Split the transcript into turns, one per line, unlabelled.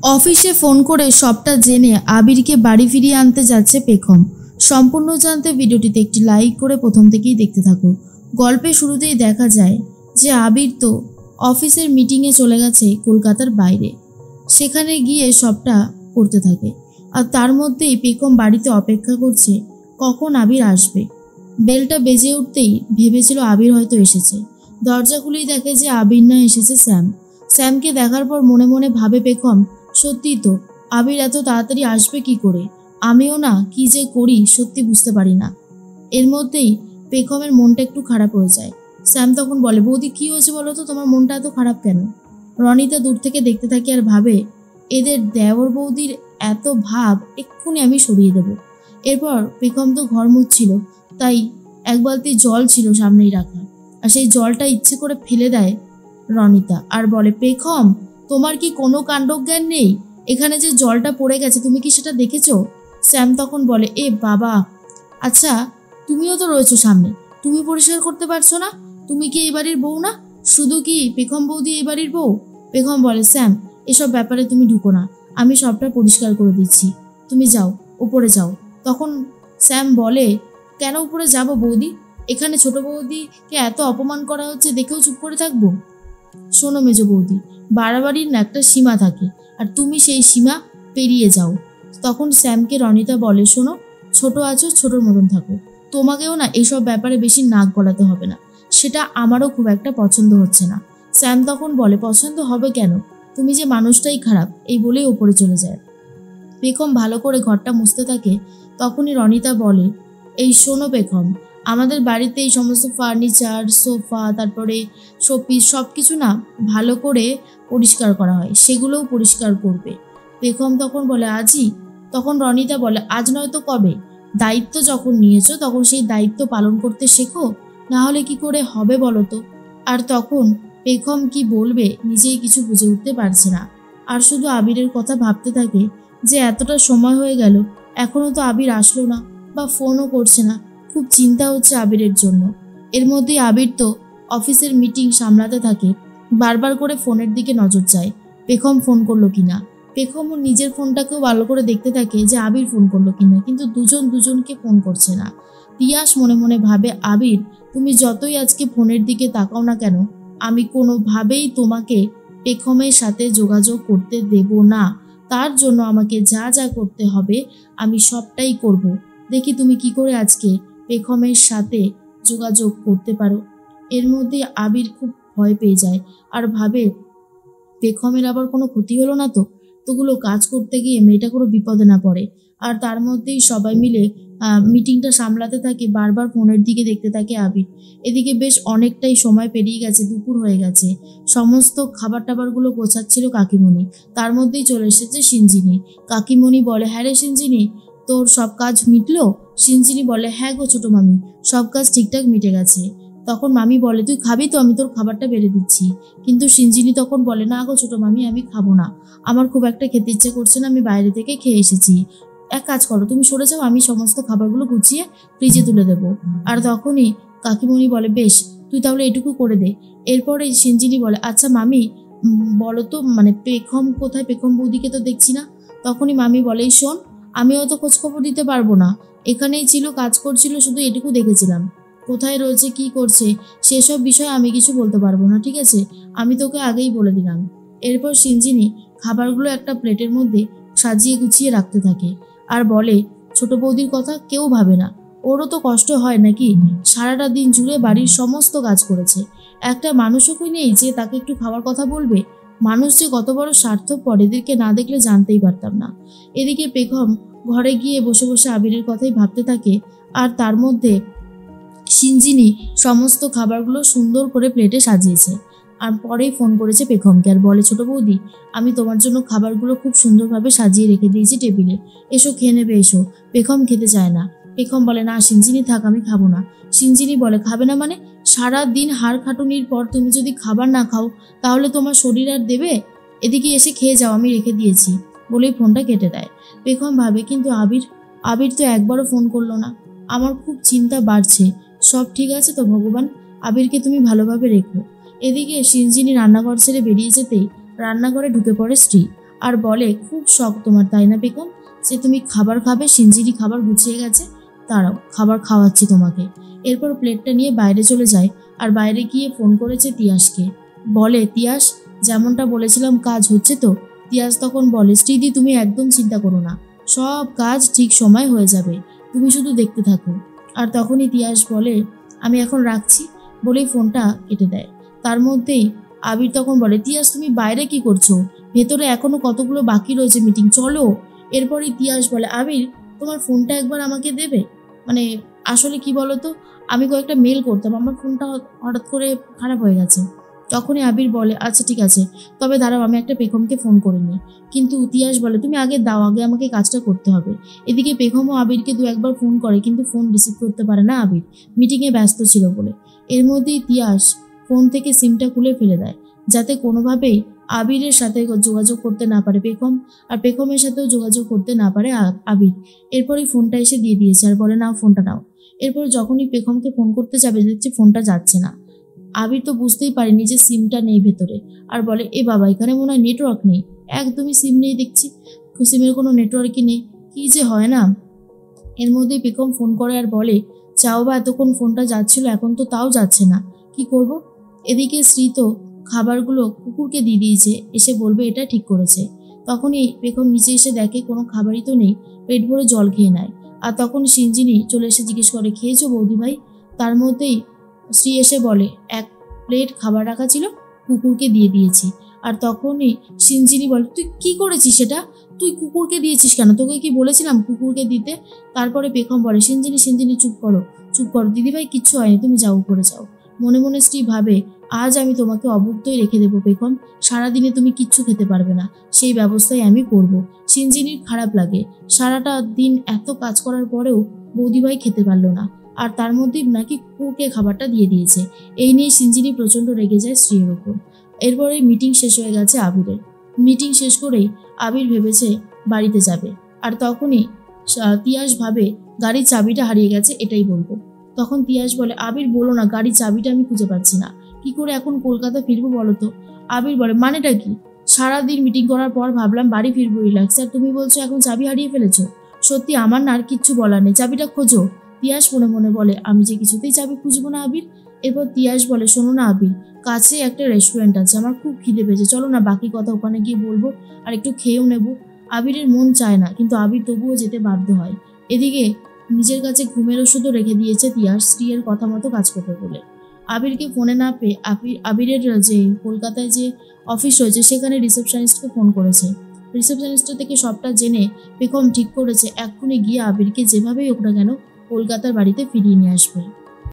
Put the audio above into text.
অফিসে ফোন করে সবটা জেনে আবিরকে বাড়ি ফিরিয়ে আনতে যাচ্ছে পেখম। সম্পূর্ণ জানতে ভিডিওটিতে একটি লাইক করে প্রথম থেকেই দেখতে থাকো। গল্পের শুরুতেই দেখা যায় যে আবির তো অফিসের মিটিংয়ে চলে গেছে কলকাতার বাইরে। সেখানে গিয়ে সবটা করতে থাকে, আর তার মধ্যেই পেখম বাড়িতে অপেক্ষা করছে কখন আবির আসবে। বেলটা বেজে উঠতেই ভেবেছিল আবির হয়তো এসেছে। দরজা খুলেই দেখে যে আবির না, এসেছে শ্যাম। শ্যামকে দেখার পর মনে মনে ভাবে পেখম, সত্যি তো আবির এত তাড়াতাড়ি আসবে কি করে? আমিও না কি যে করি সত্যি বুঝতে পারি না। এর মধ্যেই পেখমের মনটা একটু খারাপ হয়ে যায়। শ্যাম তখন বলে, বৌদি কি হয়েছে বলো তো, তোমার মনটা এত খারাপ কেন? রনিতা দূর থেকে দেখতে থাকে আর ভাবে, এদের দেওর বৌদির এত ভাব এক্ষুনি আমি সরিয়ে দেব। এরপর পেখম তো ঘর মুছছিল, তাই এক বালতি জল ছিল সামনেই রাখা, আর সেই জলটা ইচ্ছে করে ফেলে দেয় রনিতা আর বলে, পেখম তোমার কি কোনো কাণ্ডজ্ঞান নেই? এখানে যে জলটা পড়ে গেছে তুমি কি সেটা দেখেছো? শ্যাম তখন বলে, এ বাবা, আচ্ছা তুমিও তো রয়েছো সামনে, তুমি পরিষ্কার করতে পারছো না? তুমি কি এই বাড়ির বউ না? শুধু কি পেখম বৌদি এই বাড়ির বউ? পেখম বলে, শ্যাম এসব ব্যাপারে তুমি ঢুকো না, আমি সবটা পরিষ্কার করে দিচ্ছি, তুমি যাও উপরে যাও। তখন শ্যাম বলে, কেন উপরে যাব বৌদি? এখানে ছোট বৌদিকে এত অপমান করা হচ্ছে দেখেও চুপ করে থাকবো? শোনো মেজো বৌদি, বাড়াবাড়ির না একটা সীমা থাকে, আর তুমি সেই সীমা পেরিয়ে যাও। তখন শ্যামকে রনিতা বলে, শোনো, ছোট আছো, ছোটোর মতন থাকো, তোমাকেও না এইসব ব্যাপারে বেশি নাক গলাতে হবে না, সেটা আমারও খুব একটা পছন্দ হচ্ছে না। শ্যাম তখন বলে, পছন্দ হবে কেন? তুমি যে মানুষটাই খারাপ, এই বলেই ওপরে চলে যায়। পেখম ভালো করে ঘরটা মুছতে থাকে। তখনই রনিতা বলে, এই শোনো পেখম, আমাদের বাড়িতে এই সমস্ত ফার্নিচার, সোফা, তারপরে শোপিস সব কিছু না ভালো করে পরিষ্কার করা হয়, সেগুলোও পরিষ্কার করবে। পেখম তখন বলে, আজই? তখন রনিতা বলে, আজ নয় তো কবে? দায়িত্ব যখন নিয়েছো তখন সেই দায়িত্ব পালন করতে শেখো, না হলে কি করে হবে বলো তো? আর তখন পেখম কি বলবে নিজেই কিছু বুঝে উঠতে পারছে না, আর শুধু আবিরের কথা ভাবতে থাকে যে এতটা সময় হয়ে গেল এখনো তো আবির আসলো না বা ফোনও করছে না। খুব চিন্তা হচ্ছে আবিরের জন্য। এর মধ্যেই আবির তো অফিসের মিটিং সামলাতে থাকে, বারবার করে ফোনের দিকে নজর যায় পেখম ফোন করলো কিনা। পেখম ও নিজের ফোনটাকেও ভালো করে দেখতে থাকে যে আবির ফোন করলো কিনা, কিন্তু দুজন দুজনকে ফোন করছে না। পিয়াস মনে মনে ভাবে, আবির তুমি যতই আজকে ফোনের দিকে তাকাও না কেন, আমি কোনোভাবেই তোমাকে পেখমের সাথে যোগাযোগ করতে দেব না। তার জন্য আমাকে যা যা করতে হবে আমি সবটাই করব। দেখি তুমি কি করে আজকে পেখমের সাথে যোগাযোগ করতে পারো। এর মধ্যে আবির খুব ভয় পেয়ে যায় আর ভাবে, পেখমের আবার কোনো ক্ষতি হলো না তো? তোগুলো কাজ করতে গিয়ে মেয়েটা কোনো বিপদে না পড়ে। আর তার মধ্যেই সবাই মিলে মিটিংটা সামলাতে থাকে, বারবার ফোনের দিকে দেখতে থাকে আবির। এদিকে বেশ অনেকটাই সময় পেরিয়ে গেছে, দুপুর হয়ে গেছে। সমস্ত খাবার টাবারগুলো গোছাচ্ছিল কাকিমণি, তার মধ্যেই চলে এসেছে সিঞ্জিনি। কাকিমণি বলে, হ্যাঁ রে সিঞ্জিনি, তোর সব কাজ মিটলো? সিঞ্জিনি বলে, হ্যাঁ গো ছোটো মামি, সব কাজ ঠিকঠাক মিটে গেছে। তখন মামি বলে, তুই খাবি তো? আমি তোর খাবারটা বেড়ে দিচ্ছি। কিন্তু সিঞ্জিনি তখন বলে, না গো ছোটো মামি, আমি খাবো না, আমার খুব একটা খেতে ইচ্ছে করছে না, আমি বাইরে থেকে খেয়ে এসেছি। এক কাজ করো, তুমি সরে যাও, আমি সমস্ত খাবারগুলো গুছিয়ে ফ্রিজে তুলে দেবো। আর তখনই কাকিমণি বলে, বেশ, তুই তাহলে এটুকু করে দে। এরপরে সিঞ্জিনি বলে, আচ্ছা মামি, বলো তো মানে পেখম কোথায়? পেখম বৌদিকে তো দেখছি না। তখনই মামি বলে, শোন, আমি অত খোঁজখবর দিতে পারবো না, এখানেই ছিল, কাজ করছিল, শুধু এটুকু দেখেছিলাম। কোথায় রয়েছে, কি করছে, সেসব বিষয়ে আমি কিছু বলতে পারবো না, ঠিক আছে? আমি তোকে আগেই বলে দিলাম। এরপর সিঞ্জিনি খাবারগুলো একটা প্লেটের মধ্যে সাজিয়ে গুছিয়ে রাখতে থাকে আর বলে, ছোট বৌদির কথা কেউ ভাবে না, ওরও তো কষ্ট হয় নাকি? সারাটা দিন জুড়ে বাড়ির সমস্ত কাজ করেছে, একটা মানুষও কি নেই যে তাকে একটু খাওয়ার কথা বলবে? মানুষ যে কত বড় স্বার্থপর এদেরকে না দেখলে জানতেই পারতাম না। এদিকে পেখম ঘরে গিয়ে বসে বসে আবিরের কথাই ভাবতে থাকে, আর তার মধ্যে সিঞ্জিনি সমস্ত খাবারগুলো সুন্দর করে প্লেটে সাজিয়েছে। আর পরেই ফোন করেছে পেখমকে আর বলে, ছোট বৌদি, আমি তোমার জন্য খাবারগুলো খুব সুন্দরভাবে সাজিয়ে রেখে দিয়েছি টেবিলে, এসো খেয়ে নেবে এসো। পেখম খেতে চায় না। পেখম বলে, না সিঞ্জিনি থাক, আমি খাবো না। সিঞ্জিনি বলে, খাবে না মানে? সারা দিন হাড় খাটুনির পর তুমি যদি খাবার না খাও তাহলে তোমার শরীর আর দেবে? এদিকে এসে খেয়ে যাও, আমি রেখে দিয়েছি, বলেই ফোনটা কেটে দেয়। পেখম ভাবে, কিন্তু আবির আবির তো একবারও ফোন করলো না। আমার খুব চিন্তা বাড়ছে। সব ঠিক আছে তো ভগবান? আবিরকে তুমি ভালোভাবে রেখো। এদিকে সিঞ্জিনি রান্নাঘর ছেড়ে বেরিয়ে যেতেই রান্নাঘরে ঢুকে পড়ে স্ত্রী। আর বলে, খুব শখ তোমার তাই না পেখম, যে তুমি খাবার খাবে, সিঞ্জিনি খাবার গুছিয়ে গেছে, দাঁড়াও খাবার খাওয়াচ্ছি তোমাকে। এরপর প্লেটটা নিয়ে বাইরে চলে যায় আর বাইরে গিয়ে ফোন করেছে তিয়াসকে। বলে, তিয়াস যেমনটা বলেছিলাম কাজ হচ্ছে তো? তিয়াস তখন বলে, শ্রীদি তুমি একদম চিন্তা করো না, সব কাজ ঠিক সময় হয়ে যাবে, তুমি শুধু দেখতে থাকো। আর তখনই তিয়াস বলে, আমি এখন রাখছি, বলেই ফোনটা কেটে দেয়। তার মধ্যেই আবির তখন বলে, তিয়াস তুমি বাইরে কি করছো? ভেতরে এখনো কতগুলো বাকি রয়েছে মিটিং, চলো। এরপরে তিয়াস বলে, আবির তোমার ফোনটা একবার আমাকে দেবে? মানে আসলে কি বলতো, আমি কয়েকটা মেল করতাম, আমার ফোনটা হঠাৎ করে খারাপ হয়ে গেছে। তখনই আবির বলে, আচ্ছা ঠিক আছে, তবে দাঁড়াও আমি একটা পেখমকে ফোন করে নিই। কিন্তু তিয়াস বলে, তুমি আগে দাও, আগে আমাকে কাজটা করতে হবে। এদিকে পেখমও আবিরকে দু একবার ফোন করে, কিন্তু ফোন রিসিভ করতে পারে না আবির, মিটিংয়ে ব্যস্ত ছিল বলে। এর মধ্যেই তিয়াস ফোন থেকে সিমটা খুলে ফেলে দেয়, যাতে কোনোভাবেই আবিরের সাথে যোগাযোগ করতে না পারে পেখম, আর পেখমের সাথেও যোগাযোগ করতে না পারে আবির। এরপরই ফোনটা এসে দিয়ে দিয়েছে আর বলে, নাও ফোনটা নাও। এরপর যখনই পেখমকে ফোন করতে যাবে দেখছে ফোনটা যাচ্ছে না। আবির তো বুঝতেই পারেনি যে সিমটা নেই ভেতরে, আর বলে, এ বাবা এখানে মনে হয় নেটওয়ার্ক নেই, একদমই সিম নেই দেখছি, সিমের কোনো নেটওয়ার্কই নেই, কি যে হয় না। এর মধ্যেই পেখম ফোন করে আর বলে, চাও বা এতক্ষণ ফোনটা যাচ্ছিল, এখন তো তাও যাচ্ছে না, কি করব? এদিকে শ্রী তো খাবারগুলো কুকুরকে দিয়ে দিয়েছে, এসে বলবে এটা ঠিক করেছে। তখনই পেখম নিচে এসে দেখে কোনো খাবারই তো নেই, পেট ভরে জল খেয়ে নেয়। আর তখন সিঞ্জিনি চলে এসে জিজ্ঞেস করে, খেয়েছো বৌদি ভাই? তার মধ্যেই শ্রী এসে বলে, এক প্লেট খাবার রাখা ছিল, কুকুরকে দিয়ে দিয়েছি। আর তখনই সিঞ্জিনি বলে, তুই কি করেছিস সেটা? তুই কুকুরকে দিয়েছিস কেন? তোকে কি বলেছিলাম কুকুরকে দিতে? তারপরে পেখম বলে, সিঞ্জিনি চুপ করো, চুপ করো দিদিভাই, কিচ্ছু হয়নি, তুমি যাও উপরে যাও। মনে মনে শ্রী ভাবে, আজ আমি তোমাকে অভুক্তই রেখে দেবো পেখম, সারাদিনে তুমি কিচ্ছু খেতে পারবে না, সেই ব্যবস্থাই আমি করব। সিঞ্জিনির খারাপ লাগে, সারাটা দিন এত কাজ করার পরেও বৌদিভাই খেতে পারলো না, আর তার মধ্যেই নাকি কুকুরকে খাবারটা দিয়ে দিয়েছে। এই নিয়ে সিঞ্জিনি প্রচণ্ড রেগে যায় স্ত্রীর ওপর। এরপরে মিটিং শেষ হয়ে গেছে আবিরের। মিটিং শেষ করেই আবির ভেবেছে বাড়িতে যাবে, আর তখনই তিয়াস ভাবে গাড়ির চাবিটা হারিয়ে গেছে, এটাই বলবো। তখন তিয়াস বলে, আবির বলো না, গাড়ির চাবিটা আমি খুঁজে পাচ্ছি না, কি করে এখন কলকাতা ফিরবো বলো তো? আবির বলে, মানেটা কি? সারাদিন মিটিং করার পর ভাবলাম বাড়ি ফিরবো রিল্যাক্স, আর তুমি বলছো এখন চাবি হারিয়ে ফেলেছো? সত্যি আমার না আর কিচ্ছু বলার নেই, চাবিটা খোঁজো। তিয়াস মনে মনে বলে, আমি যে কিছুতেই চাবি খুঁজবো না আবির। এরপর তিয়াস বলে, শোনো না আবির, কাছে একটা রেস্টুরেন্ট আছে, আমার খুব খিদে পেয়েছে, চলো না বাকি কথা ওখানে গিয়ে বলবো, আর একটু খেয়েও নেবো। আবিরের মন চায় না, কিন্তু আবির তবুও যেতে বাধ্য হয়। এদিকে নিজের কাছে ঘুমের ওষুধও রেখে দিয়েছে তিয়াস, স্ত্রীর কথা মতো কাজ করবে বলে। আবিরকে ফোনে না পেয়ে আবিরের যে কলকাতায় যে অফিস রয়েছে সেখানে রিসেপশনিস্টকে ফোন করেছে। রিসেপশনিস্টের থেকে সবটা জেনে পেখম ঠিক করেছে এক্ষুনি গিয়ে আবিরকে যেভাবেই হোক না কেন কলকাতার বাড়িতে ফিরিয়ে নিয়ে আসবে।